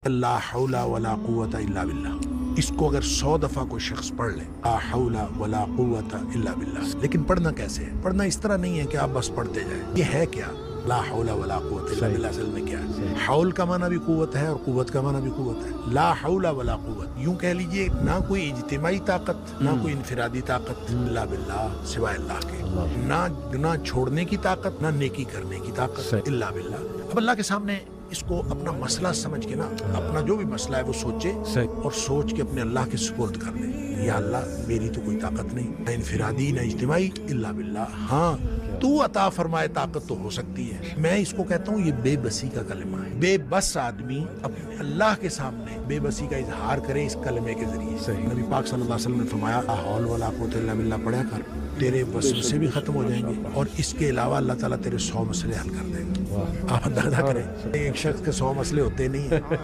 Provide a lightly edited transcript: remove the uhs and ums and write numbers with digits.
ला हौला वला कुव्वता इल्ला बिल्लाह। इसको अगर 100 दफा कोई शख्स पढ़ ले, ला हौला वला कुव्वता इल्ला बिल्लाह। लेकिन पढ़ना कैसे है? पढ़ना इस तरह नहीं है कि आप बस पढ़ते जाए। ये है क्या? ला हौला वला कुव्वता इल्ला बिल्लाह असल में क्या है? हौल का माना भी कुव्वत है और कुव्वत का माना भी कुव्वत है। ला हौला वला कुव्वत, यूं कह लीजिए ना कोई इज्तिमाई ताकत, ना कोई इनफिरादी ताकत, इल्ला बिल्लाह, सिवाय अल्लाह के। ना गुनाह छोड़ने की ताकत, ना नेकी करने की ताकत, इल्ला बिल्लाह। अब अल्लाह के सामने इसको अपना मसला समझ के ना, अपना जो भी मसला है वो सोचे और सोच के अपने अल्लाह के सुपुर्द कर दे। या अल्लाह, मेरी तो कोई ताकत नहीं, ना इनफिरादी ना इज्तिमाई, इल्ला बिल्लाह। हाँ, तू अता फरमाए ताकत तो हो सकती है। मैं इसको कहता हूँ ये बेबसी का कलमा है। बेबस आदमी अपने अल्लाह के सामने बेबसी का इजहार करे इस कलमे के जरिए। नबी पाक सल्लल्लाहु अलैहि वसल्लम ने फरमाया, ला हौल वला कुव्वता इल्ला बिल्लाह पढ़ा कर, तेरे वसवसे भी खत्म हो जाएंगे और इसके अलावा अल्लाह ताला तेरे 100 मसले हल कर देगा। आप अंदाजा करें, एक शख्स के 100 मसले होते नहीं है।